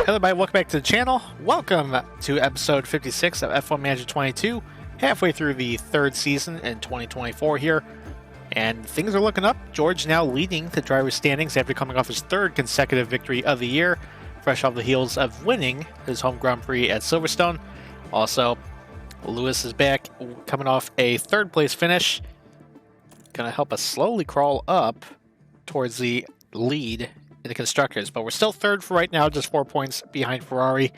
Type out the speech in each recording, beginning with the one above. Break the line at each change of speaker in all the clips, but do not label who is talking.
Hello everybody, welcome back to the channel. Welcome to episode 56 of F1 Manager 22, halfway through the third season in 2024 here. And things are looking up. George now leading the driver's standings after coming off his third consecutive victory of the year, fresh off the heels of winning his home Grand Prix at Silverstone. Also, Lewis is back, coming off a third place finish. Gonna help us slowly crawl up towards the lead in the constructors, but we're still third for right now, just 4 points behind Ferrari,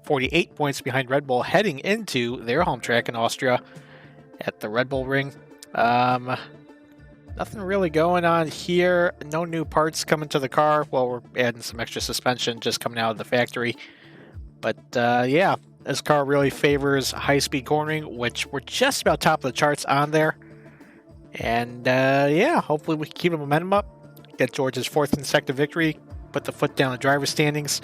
48 points behind Red Bull, heading into their home track in Austria at the Red Bull Ring. Nothing really going on here. No new parts coming to the car. Well, we're adding some extra suspension just coming out of the factory. But yeah, this car really favors high-speed cornering, which we're just about top of the charts on there. And yeah, hopefully we can keep the momentum up, get George's fourth consecutive victory, put the foot down the driver's standings,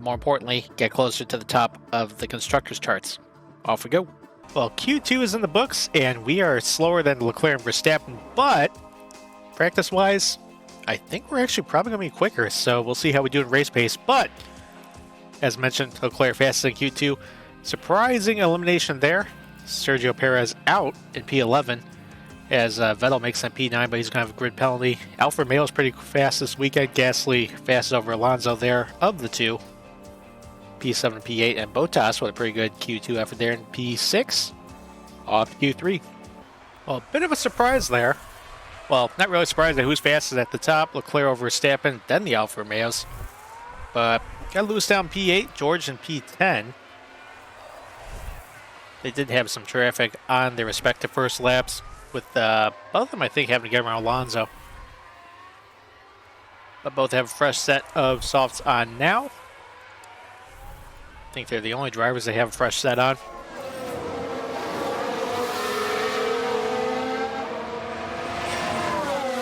more importantly, get closer to the top of the constructors charts. Off we go. Well, Q2 is in the books, and we are slower than Leclerc and Verstappen, but practice-wise, I think we're actually probably going to be quicker, so we'll see how we do in race pace. But, as mentioned, Leclerc faster than Q2. Surprising elimination there. Sergio Perez out in P11. As Vettel makes that P9, but he's going to have a grid penalty. Alfa Romeo is pretty fast this weekend. Gasly fast over Alonso there of the two. P7 and P8, and Bottas with a pretty good Q2 effort there in P6. Off to Q3. Well, a bit of a surprise there. Well, not really surprised at who's fastest at the top. Leclerc over Verstappen, then the Alfa Romeos. But got Lewis down P8, George in P10. They did have some traffic on their respective first laps, with both of them, I think, having to get around Alonso. But both have a fresh set of softs on now. I think they're the only drivers they have a fresh set on.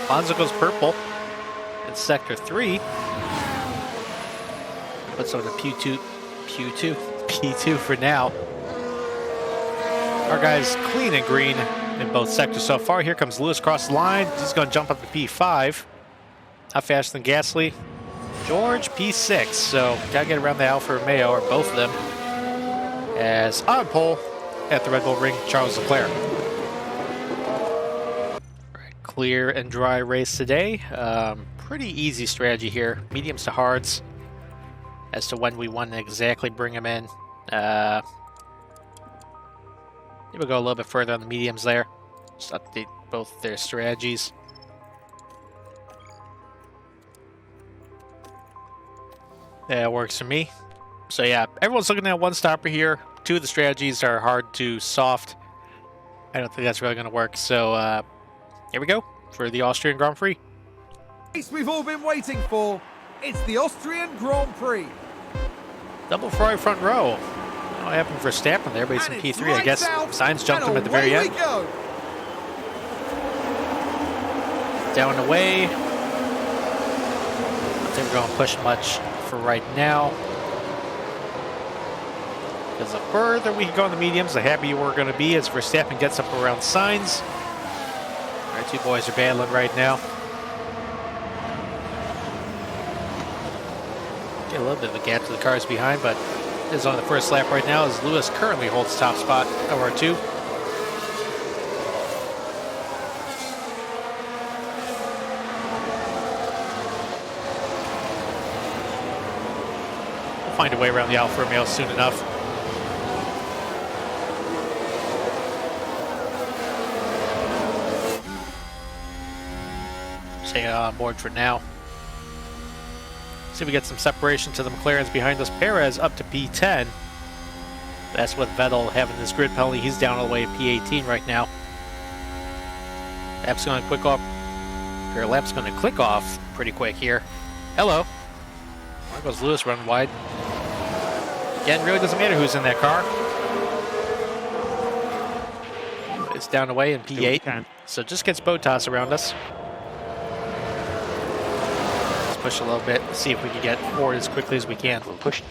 Alonso goes purple in Sector 3. Puts on the P2 for now. Our guy's clean and green in both sectors so far. Here comes Lewis across the line. He's going to jump up to P5. Not faster than Gasly. George, P6. So, got to get around the Alfa Romeo, or both of them. As on pole at the Red Bull Ring, Charles Leclerc. Right, clear and dry race today. Pretty easy strategy here. Mediums to hards as to when we want to exactly bring them in. We'll go a little bit further on the mediums there. Just update both their strategies. That works for me. So yeah, everyone's looking at one stopper here. Two of the strategies are hard to soft. I don't think that's really going to work. So here we go for the Austrian Grand Prix.
Race we've all been waiting for. It's the Austrian Grand Prix.
Double Ferrari front row. What happened for Verstappen there, but he's in P3. I guess Sainz jumped him at the very end. Down and away. I don't think we're going to push much for right now. Because the further we can go in the mediums, the happier we're going to be as Verstappen gets up around Sainz. Our two boys are battling right now. Get a little bit of a gap to the cars behind, but is on the first lap right now as Lewis currently holds top spot of our two. We'll find a way around the Alfa Romeo soon enough. Staying on board for now. See if we get some separation to the McLarens behind us. Perez up to P10. That's with Vettel having this grid penalty. He's down all the way at P18 right now. Lap's going to click off. Your lap's going to click off pretty quick here. Hello. There goes Lewis running wide. Again, it really doesn't matter who's in that car. It's down away in P8. So just gets Bottas around us. Push a little bit, see if we can get forward as quickly as we can. Push.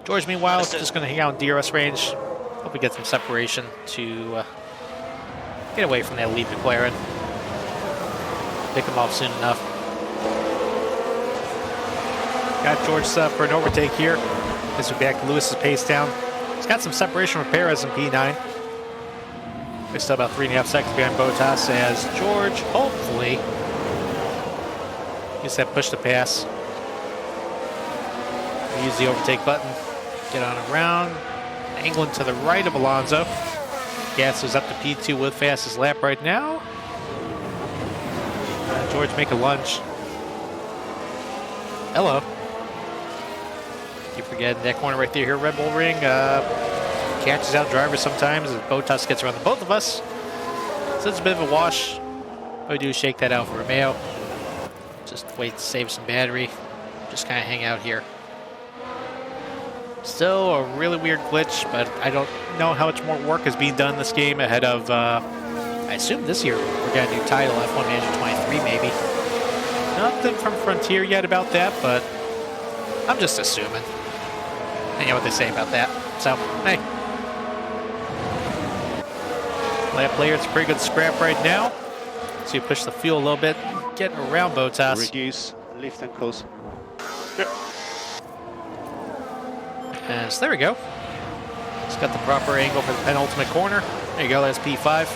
George, meanwhile, is just going to hang out in DRS range. Hope we get some separation to get away from that lead McLaren. Pick him off soon enough. Got George set up for an overtake here. As we back Lewis's pace down. He's got some separation with Perez in P9. We're still about 3.5 seconds behind Bottas as George, hopefully, use that push to pass. We use the overtake button. Get on around. Angling to the right of Alonso. Gas is up to P2 with fastest lap right now. George make a lunge. Hello. Keep forgetting that corner right there here, Red Bull Ring. Catches out drivers sometimes as Bottas gets around the both of us. So it's a bit of a wash. We do shake that out for Romeo. Just wait to save some battery. Just kind of hang out here. Still a really weird glitch, but I don't know how much more work is being done in this game ahead of, I assume this year we're going to do title F1 Manager 23 maybe. Nothing from Frontier yet about that, but I'm just assuming. I know what they say about that. So, hey. Lap player, it's a pretty good scrap right now. So you push the fuel a little bit, get around Bottas.
Reduce, lift and close.
Yep. And so there we go. It's got the proper angle for the penultimate corner. There you go, that's P5.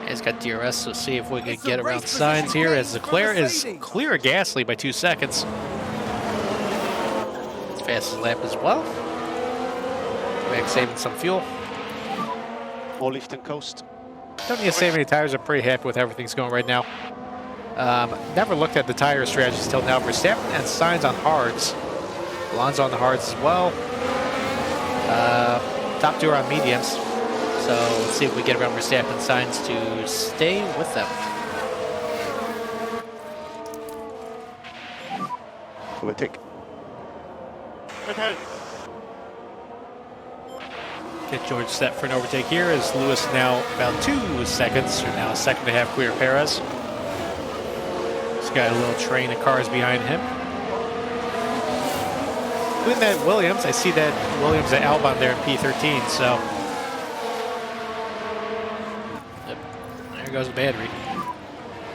It's got DRS, so see if we can get around signs here as Leclerc is clear of Gasly by 2 seconds. It's fastest lap as well. Back saving some fuel.
More lift and coast.
Don't need to save any tires. I'm pretty happy with how everything's going right now. Never looked at the tire strategies till now. Verstappen and Sainz on hards. Alonso on the hards as well. Top two are on mediums. So let's see if we get around Verstappen and Sainz to stay with them.
Overtake.
Okay.
Get George set for an overtake here as Lewis now about 2 seconds, or now a second and a half clear Perez. He's got a little train of cars behind him. Doing that Williams, I see that Williams at Albon there in P13, so. Yep. There goes the battery.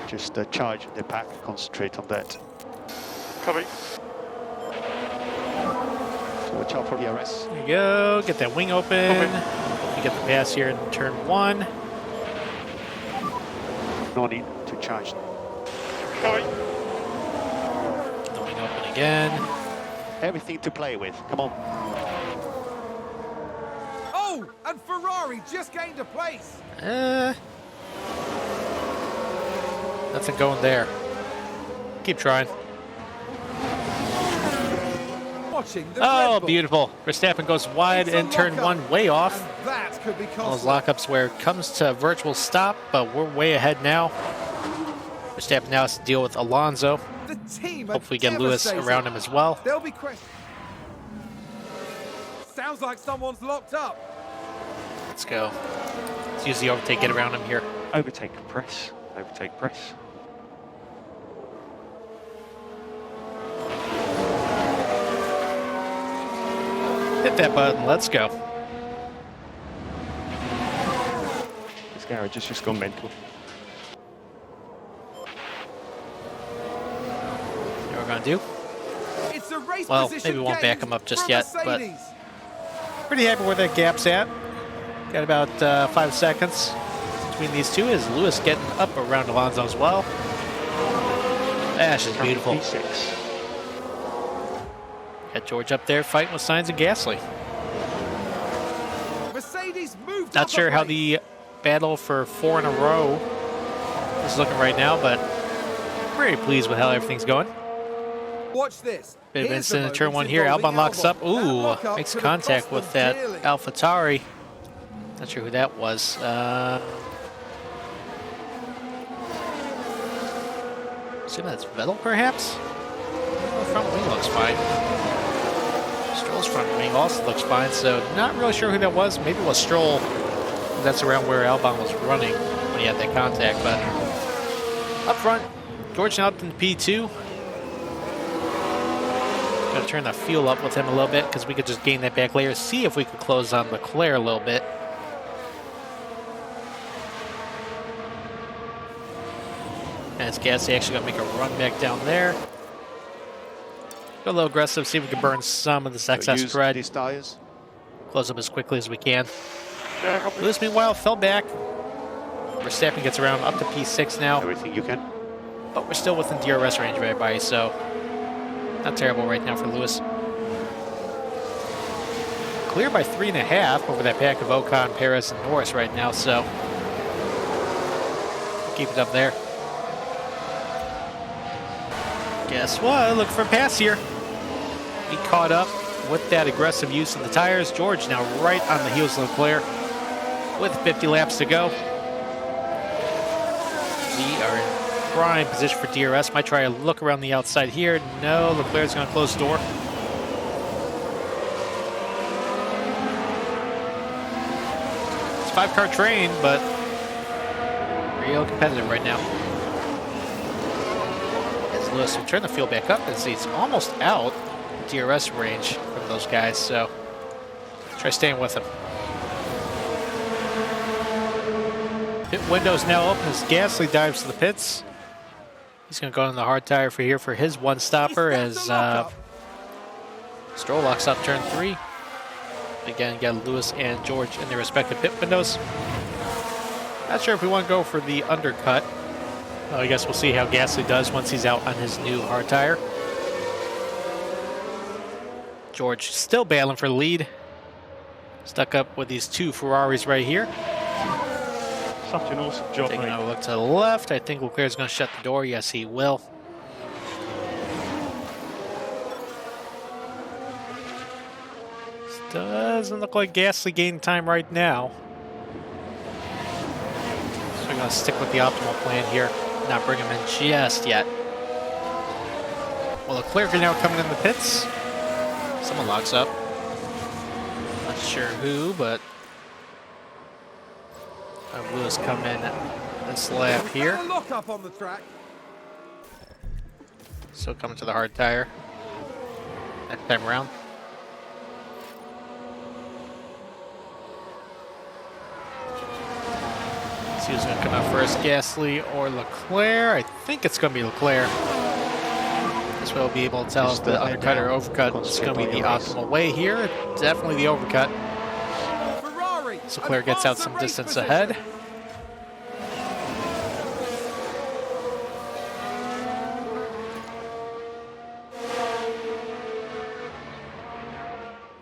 Just charge the pack, concentrate on that.
Copy.
So watch out for DRS.
There you go, get that wing open. Hope you get the pass here in turn 1.
No need to charge.
Copy.
The wing open again.
Everything to play with. Come on.
Oh, and Ferrari just gained a place.
Nothing going there. Keep trying.
Watching the
Oh,
Red Bull.
beautiful. Verstappen goes wide
It's a
in turn
lockup,
1, way off.
and that could be
All those
costly.
lockups where it comes to a virtual stop, but we're way ahead now. Verstappen now has to deal with Alonso.
The team are
Hopefully get Lewis
devastated.
around him as well.
There'll be questions. Sounds like someone's locked up.
Let's go. Let's use the overtake, get around him here.
Overtake, press. Overtake, press.
Hit that button, let's go.
This garage has just gone mental.
What we're gonna do?
It's a race
Well,
position
maybe we won't back
gained
him up just
from
yet, but
Mercedes.
pretty happy where that gap's at. Got about 5 seconds between these two. Is Lewis getting up around Alonso as well? That's just beautiful.
P6.
Got George up there fighting with Sainz and Gasly.
Mercedes moved
Not
up
sure
a
how
place.
the battle for 4 in a row is looking right now, but very pleased with how everything's going.
Watch this.
Bit of
Here's
incident in
the
turn 1
moment
here.
involving
Albon locks up.
Albon. That
Ooh,
lockup
makes
could have
contact
cost
with
them
that
dearly.
AlphaTauri. Not sure who that was. Assume that's Vettel, perhaps? The front wing looks fine. Stroll's front wing also looks fine, so not really sure who that was. Maybe it was Stroll. That's around where Albon was running when he had that contact, but up front, George now up in P2. Gotta turn the fuel up with him a little bit because we could just gain that back layer. See if we could close on Leclerc a little bit. And it's Gasly actually going to make a run back down there. Go a little aggressive, see if we can burn some of this excess
Use
tread.
these tires.
Close up as quickly as we can.
Yeah, copy.
Lewis, meanwhile, fell back. Verstappen gets around up to P6 now.
Everything you can.
But we're still within DRS range of everybody, so not terrible right now for Lewis. Clear by 3.5 over that pack of Ocon, Perez, and Norris right now, so keep it up there. Guess what? Look for a pass here. He caught up with that aggressive use of the tires. George now right on the heels of Leclerc with 50 laps to go. We are in prime position for DRS. Might try a look around the outside here. No, Leclerc's going to close the door. It's a 5-car train, but real competitive right now. As Lewis will turn the field back up as he's almost out DRS range from those guys, so try staying with him. Pit window's now open as Gasly dives to the pits. He's going to go on the hard tire for here for his one-stopper as Stroll locks up turn 3. Again, got Lewis and George in their respective pit windows. Not sure if we want to go for the undercut. Well, I guess we'll see how Gasly does once he's out on his new hard tire. George still battling for the lead. Stuck up with these 2 Ferraris right here.
Such an awesome job,
Taking
mate.
a look to the left. I think Leclerc's going to shut the door. Yes, he will. Doesn't look like Gasly gained time right now. So we're going to stick with the optimal plan here. Not bring him in just yet. Well, Leclerc are now coming in the pits. Someone locks up. Not sure who, but Lewis come in this lap here.
Lock up on the track.
So coming to the hard tire. Next time around. See who's going to come out first, Gasly or Leclerc. I think it's going to be Leclerc. This way we'll be able to tell if the undercut or overcut is going to be the optimal way here. Definitely the overcut.
Ferrari.
So Leclerc gets out some distance ahead.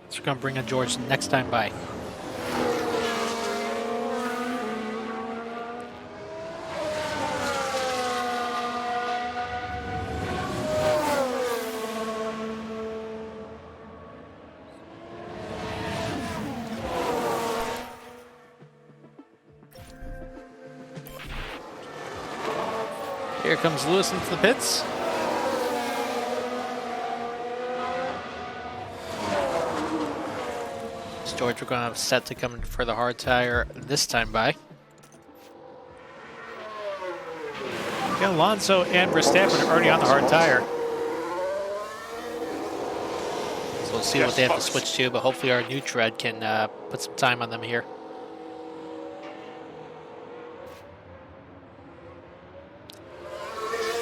So we're going to bring in George next time by. Here comes Lewis into the pits. George, we're going to have set to come in for the hard tire this time by. Again, Alonso and Verstappen are already on the hard tire. So we'll see what they have to switch to, but hopefully our new tread can put some time on them here.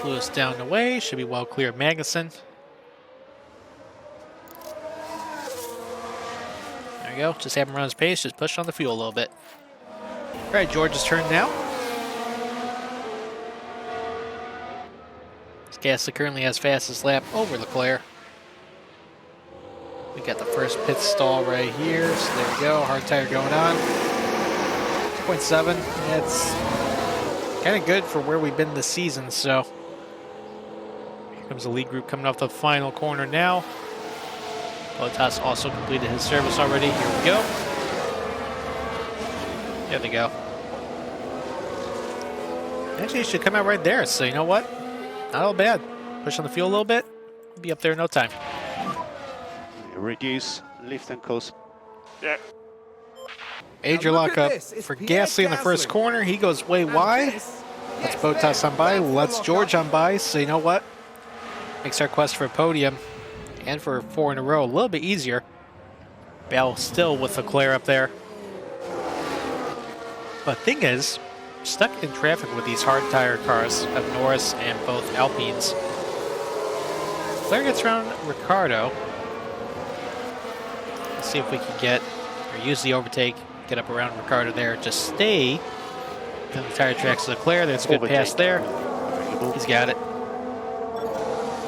Lewis down the way, should be well clear of Magnussen. There we go, just have him run his pace, just push on the fuel a little bit. All right, George's turn now. Gasly currently has fastest lap over Leclerc. We got the first pit stall right here, so there we go, hard tire going on. 2.7, that's kind of good for where we've been this season, so. Here comes the lead group coming off the final corner now. Bottas also completed his service already. Here we go. There they go. Actually, it should come out right there. So you know what? Not all bad. Push on the fuel a little bit. We'll be up there in no time.
Reduce, lift and coast.
Yeah.
Major
Now look at
lockup
this. It's
for
Pierre
Gasly in the first
Gasly.
corner. He goes way wide. Let's Bottas on by. Let's George on by. So you know what? Makes our quest for a podium and for 4 in a row a little bit easier. Bell still with Leclerc up there. But thing is, stuck in traffic with these hard tire cars of Norris and both Alpines. Leclerc gets around Ricciardo. Let's see if we can get, or use the overtake, get up around Ricciardo there. Just stay on the tire tracks of Leclerc. There's a good pass there. He's got it.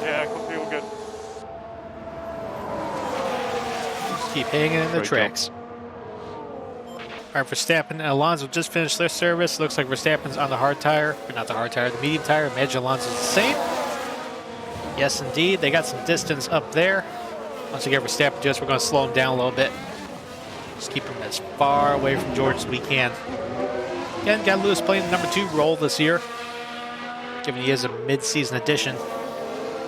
Yeah, copy, all good.
Just keep hanging in the tracks. All right, Verstappen and Alonso just finished their service. Looks like Verstappen's on the hard tire, but not the hard tire, the medium tire. Imagine Alonso's the same. Yes, indeed. They got some distance up there. Once we get Verstappen to us, we're going to slow him down a little bit. Just keep him as far away from George as we can. Again, got Lewis playing the number 2 role this year, given he is a mid-season addition.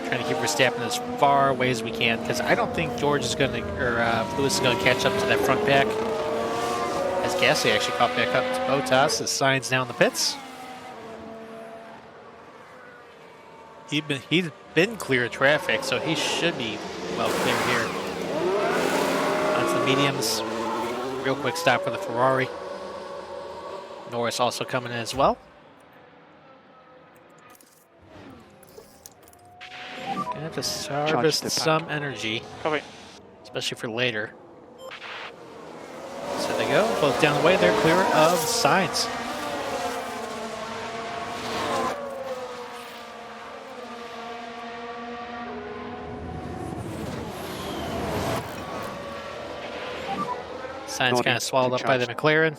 Trying to keep Verstappen as far away as we can, because I don't think George is going to, or Lewis is going to catch up to that front pack. As Gasly actually caught back up to Bottas as Sainz now in the pits. He's been clear of traffic, so he should be well clear here. Onto the mediums. Real quick stop for the Ferrari. Norris also coming in as well. Gonna have to harvest some energy,
Copy.
especially for later. So they go, both down the way. They're clear of Sainz. Sainz kind of swallowed up by the McLaren.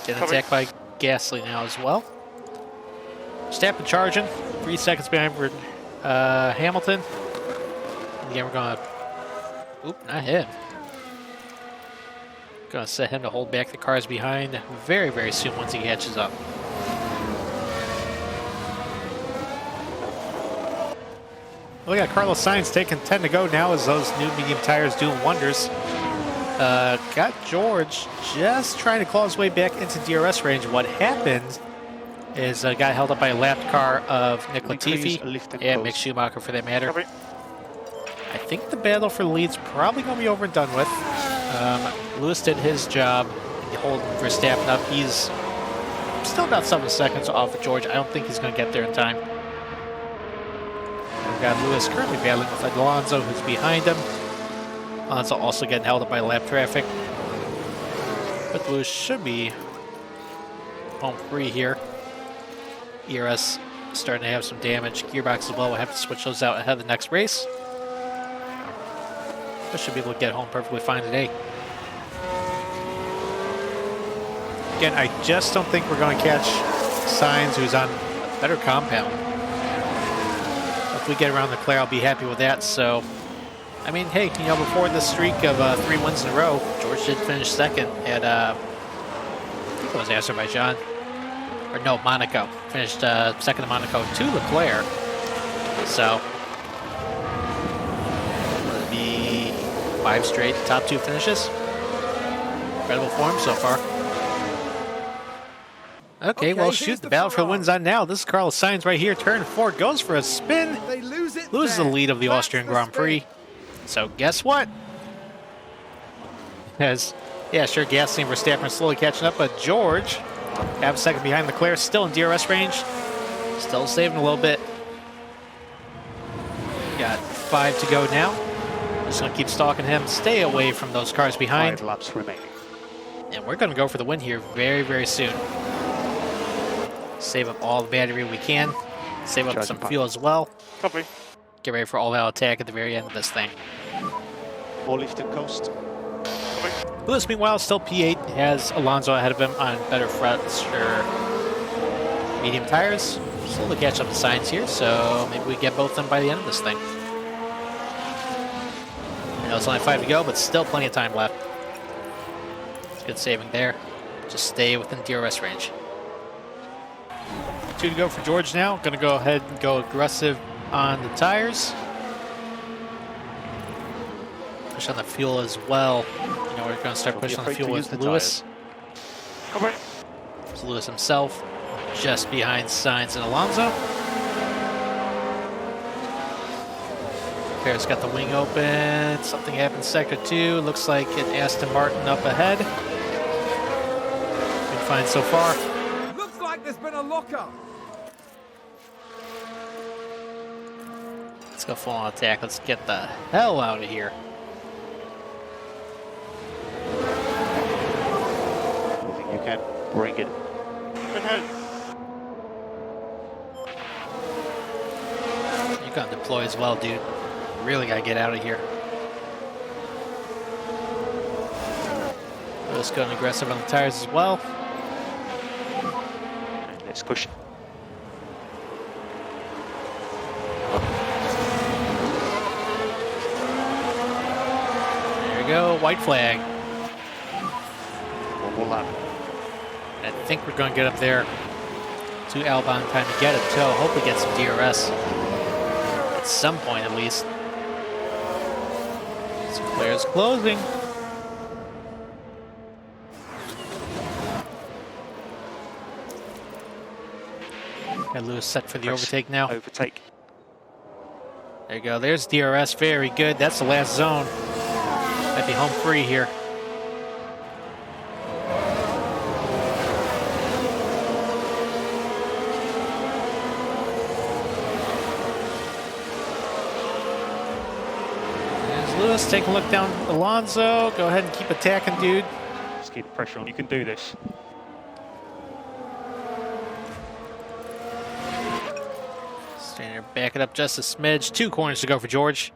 Getting attacked by Gasly now as well. Verstappen charging. 3 seconds behind for Hamilton. And again, we're going to... Oop, not him. Going to set him to hold back the cars behind very, very soon once he catches up. We got Carlos Sainz taking 10 to go now as those new medium tires doing wonders. Got George just trying to claw his way back into DRS range. What happened is got held up by a lapped car of Nick Latifi and Mick Schumacher for that matter.
Copy.
I think the battle for the lead's probably going to be over and done with. Lewis did his job holding Verstappen up. He's still about 7 seconds off of George. I don't think he's going to get there in time. We've got Lewis currently battling with Alonso, who's behind him. Alonso also getting held up by lap traffic. But Lewis should be home free here. ERS starting to have some damage. Gearbox as well. We'll have to switch those out ahead of the next race. But should be able to get home perfectly fine today. Again, I just don't think we're going to catch Sainz, who's on a better compound. If we get around Leclerc, I'll be happy with that. So, I mean, hey, you know, before this streak of 3 wins in a row, George did finish second at, I think it was Azerbaijan. Or no, Monaco. Finished second in Monaco to Leclerc. So, it'll be 5 straight top 2 finishes. Incredible form so far. Okay, well, shoot, the battle for the wins on now. This is Carlos Sainz right here. Turn 4 goes for a spin.
They lose it.
Loses the lead of the Austrian Grand Prix. So guess what? As, yeah, sure, Gasly and Verstappen are slowly catching up, but George, half a second behind Leclerc, still in DRS range. Still saving a little bit. Got 5 to go now. Just going to keep stalking him. Stay away from those cars behind.
5 laps remaining.
And we're going to go for the win here very, very soon. Save up all the battery we can. Save up some fuel as well.
Copy.
Get ready for all-out attack at the very end of this thing.
More lift and coast.
Copy.
Lewis, meanwhile, still P8, has Alonso ahead of him on better fronts or medium tires. Still to catch up to Sainz here, so maybe we get both of them by the end of this thing. I know it's only 5 to go, but still plenty of time left. It's good saving there. Just stay within DRS range. 2 to go for George now. Going to go ahead and go aggressive on the tires. Push on the fuel as well. You know, we're going to start pushing on the fuel with Lewis.
Copy.
It's Lewis himself, just behind Sainz and Alonso. Leclerc's got the wing open. Something happened in Sector 2. Looks like an Aston Martin up ahead. Been fine so far.
Looks like there's been a lock up.
Let's go full on attack. Let's get the hell out of here.
I think you can bring it.
Good head.
You gotta deploy as well, dude. Really gotta get out of here. Let's go aggressive on the tires as well.
And let's push.
There we go, white flag.
One more lap.
I think we're gonna get up there to Albon time to get it too. Hopefully get some DRS. At some point at least. Sinclair's closing. Got Lewis set for the
Press
overtake now.
Overtake.
There you go. There's DRS. Very good. That's the last zone. Might be home free here. There's Lewis. Take a look down Alonso. Go ahead and keep attacking, dude.
Just keep the pressure on. You can do this.
Stand there, back it up just a smidge. 2 corners to go for George.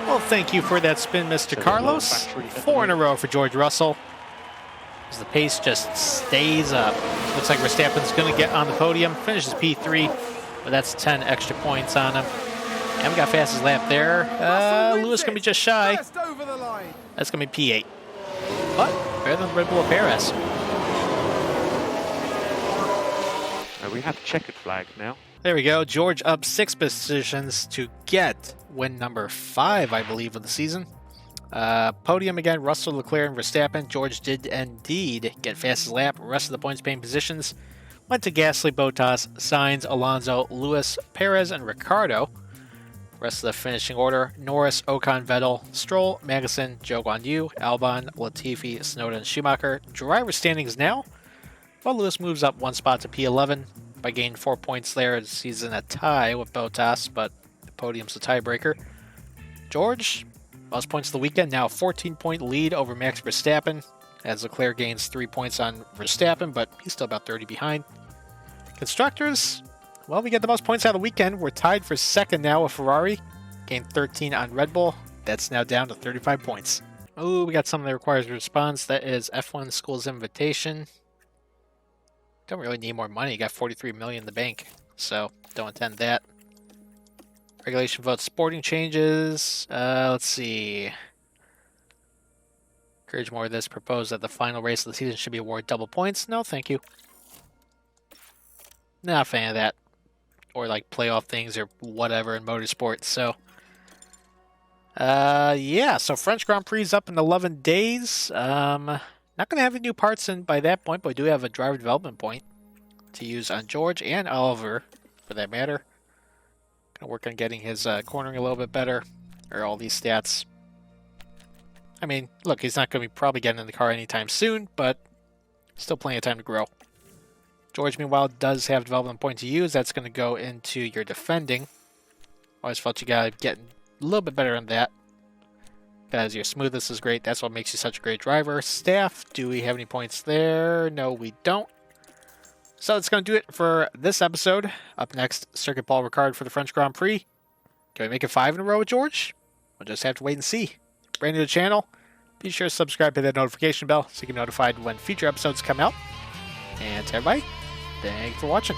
Well, thank you for that spin, Mr.
So
Carlos.
the battery
4 in a row for George Russell. As the pace just stays up. Looks like Verstappen's going to get on the podium. Finishes P3, but that's 10 extra points on him. And we got fastest lap there. Lewis going to be just shy.
Just over the line.
That's going to be P8. But better than Red Bull Perez.
We have checkered flag now.
There we go. George up 6 positions to get win number 5, I believe, of the season. Podium again, Russell, Leclerc, and Verstappen. George did indeed get fastest lap. Rest of the points paying positions went to Gasly, Bottas, Sainz, Alonso, Lewis, Perez, and Ricciardo. Rest of the finishing order: Norris, Ocon, Vettel, Stroll, Magnussen, Zhou Guanyu, Albon, Latifi, Tsunoda, and Schumacher. Driver standings now. Well, Lewis moves up 1 spot to P11 by gaining 4 points there. He's in a tie with Bottas, but the podium's the tiebreaker. George, most points of the weekend, now a 14-point lead over Max Verstappen, as Leclerc gains 3 points on Verstappen, but he's still about 30 behind. Constructors, well, we get the most points out of the weekend. We're tied for second now with Ferrari, gained 13 on Red Bull. That's now down to 35 points. Oh, we got something that requires a response. That is F1 School's invitation. Don't really need more money. You got 43 million in the bank, so don't intend that. Regulation vote sporting changes. Let's see. Encourage more of this. Propose that the final race of the season should be awarded double points. No, thank you. Not a fan of that. Or like playoff things or whatever in motorsport. So, yeah. So French Grand Prix is up in 11 days. Not going to have any new parts in by that point, but we do have a driver development point to use on George and Oliver, for that matter. Going to work on getting his cornering a little bit better, or all these stats. I mean, look, he's not going to be probably getting in the car anytime soon, but still plenty of time to grow. George, meanwhile, does have development point to use. That's going to go into your defending. Always felt you got to get a little bit better on that. Because your smoothness is great. That's what makes you such a great driver. Staff, do we have any points there? No, we don't. So that's going to do it for this episode. Up next, Circuit Paul Ricard for the French Grand Prix. Can we make it 5 in a row with George? We'll just have to wait and see. Brand new to the channel, be sure to subscribe to that notification bell so you can be notified when future episodes come out. And to everybody, thanks for watching.